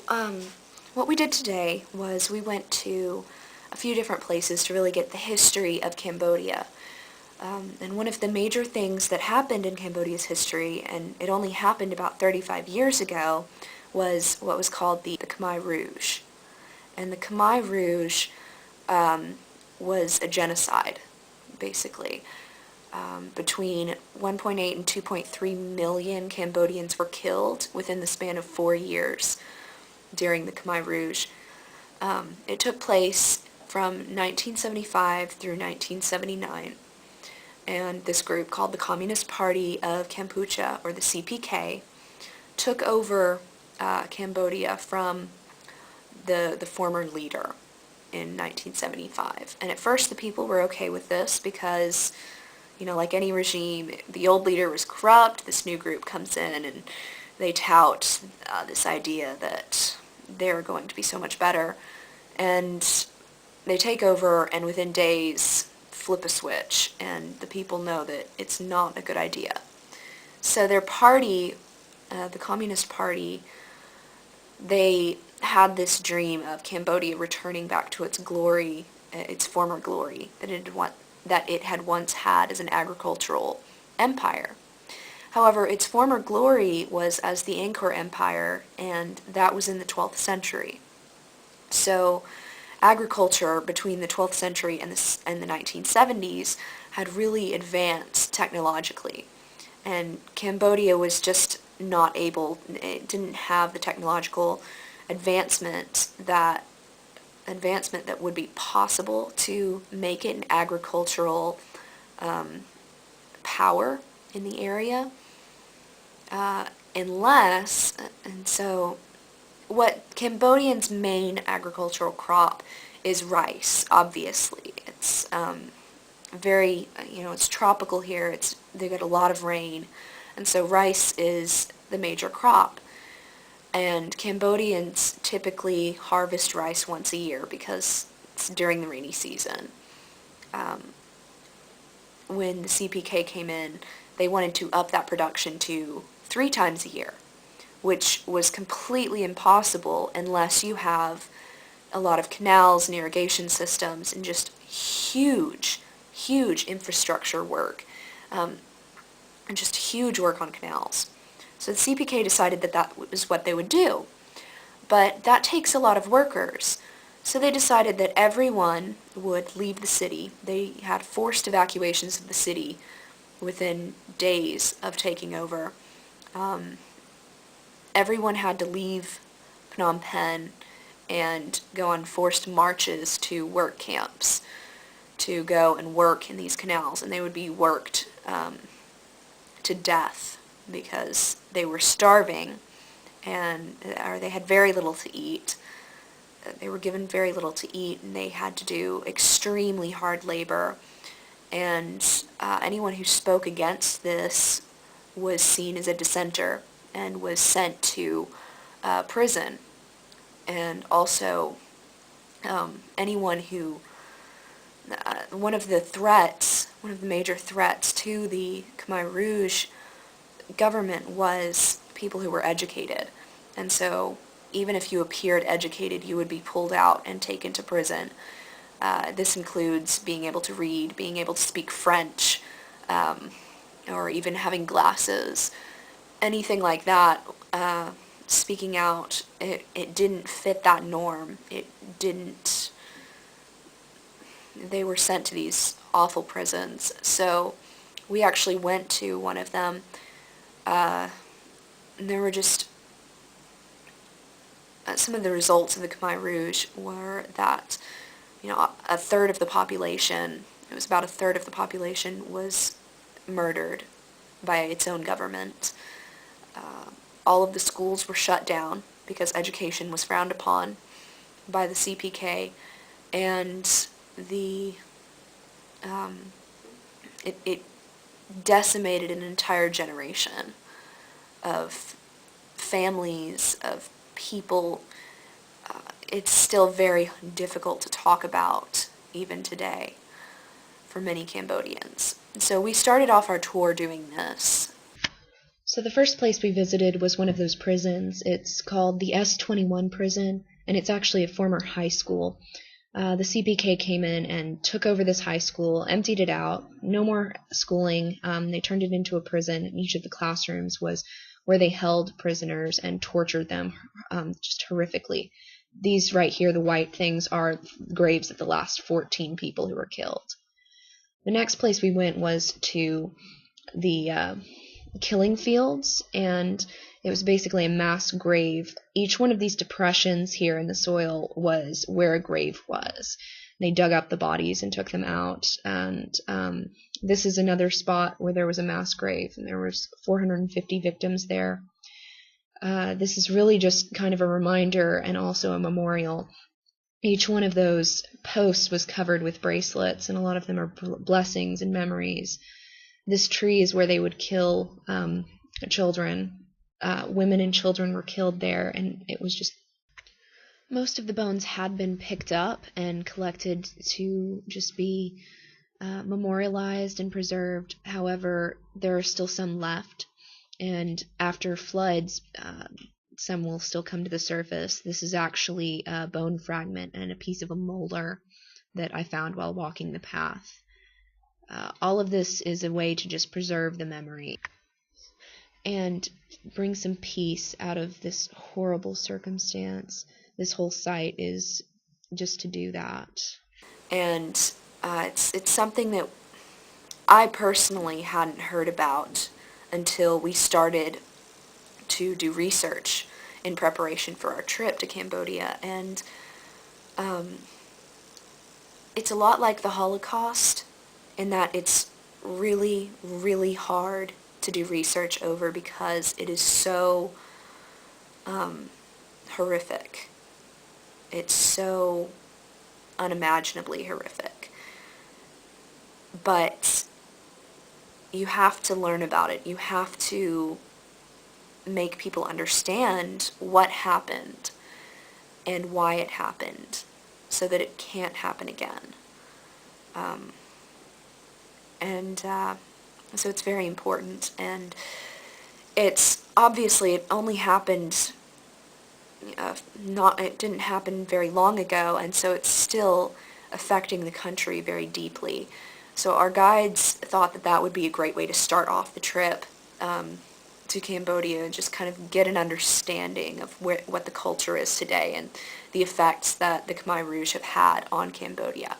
Um, what we did today was we went to a few different places to really get the history of Cambodia. And one of the major things that happened in Cambodia's history, and it only happened about 35 years ago, was what was called the Khmer Rouge. And the Khmer Rouge was a genocide, basically. Between 1.8 and 2.3 million Cambodians were killed within the span of 4 years during the Khmer Rouge. It took place from 1975 through 1979, and this group called the Communist Party of Kampuchea, or the CPK, took over Cambodia from the former leader in 1975. And at first the people were okay with this because, like any regime, the old leader was corrupt, this new group comes in and they tout this idea that they're going to be so much better, and they take over and within days flip a switch, and the people know that it's not a good idea. So their party, the Communist Party, they had this dream of Cambodia returning back to its glory, its former glory that it had once had as an agricultural empire. However, its former glory was as the Angkor Empire, and that was in the 12th century. So agriculture between the 12th century and the 1970s had really advanced technologically. And Cambodia was just not able, it didn't have the technological advancement that would be possible to make it an agricultural power in the area, and so what Cambodians' main agricultural crop is rice, obviously. It's very, it's tropical here, they get a lot of rain, and so rice is the major crop. And Cambodians typically harvest rice once a year because it's during the rainy season. When the CPK came in, they wanted to up that production to 3 times a year, which was completely impossible unless you have a lot of canals and irrigation systems and just huge infrastructure work, and just huge work on canals. So the CPK decided that that was what they would do. But that takes a lot of workers. So they decided that everyone would leave the city. They had forced evacuations of the city within days of taking over. Everyone had to leave Phnom Penh and go on forced marches to work camps to go and work in these canals, and they would be worked to death because they were starving or they had very little to eat. They were given very little to eat, and they had to do extremely hard labor, and anyone who spoke against this was seen as a dissenter and was sent to prison. And also anyone who, one of the major threats to the Khmer Rouge government was people who were educated. And so even if you appeared educated, you would be pulled out and taken to prison. This includes being able to read, being able to speak French, or even having glasses. Anything like that, speaking out, it didn't fit that norm. They were sent to these awful prisons. So we actually went to one of them, and there were just some of the results of the Khmer Rouge were that, a third of the population, it was about a third of the population, was murdered by its own government. All of the schools were shut down because education was frowned upon by the CPK, and it decimated an entire generation of families, of people. It's still very difficult to talk about even today for many Cambodians. And so we started off our tour doing this. So the first place we visited was one of those prisons. It's called the S-21 prison, and it's actually a former high school. The CPK came in and took over this high school, emptied it out, no more schooling. They turned it into a prison. Each of the classrooms was where they held prisoners and tortured them just horrifically. These right here, the white things, are graves of the last 14 people who were killed. The next place we went was to the killing fields, and it was basically a mass grave. Each one of these depressions here in the soil was where a grave was. They dug up the bodies and took them out, and this is another spot where there was a mass grave, and there was 450 victims there. This is really just kind of a reminder and also a memorial. Each one of those posts was covered with bracelets, and a lot of them are blessings and memories. This tree is where they would kill children. Women and children were killed there, and it was just... Most of the bones had been picked up and collected to just be memorialized and preserved. However, there are still some left, and after floods, some will still come to the surface. This is actually a bone fragment and a piece of a molar that I found while walking the path. All of this is a way to just preserve the memory and bring some peace out of this horrible circumstance. This whole site is just to do that. And it's something that I personally hadn't heard about until we started to do research in preparation for our trip to Cambodia. And it's a lot like the Holocaust in that it's really, really hard to do research over because it is so horrific. It's so unimaginably horrific. But you have to learn about it. You have to make people understand what happened and why it happened so that it can't happen again. So it's very important, and it's obviously it only happened it didn't happen very long ago, and so it's still affecting the country very deeply. So our guides thought that that would be a great way to start off the trip to Cambodia and just kind of get an understanding of what the culture is today and the effects that the Khmer Rouge have had on Cambodia.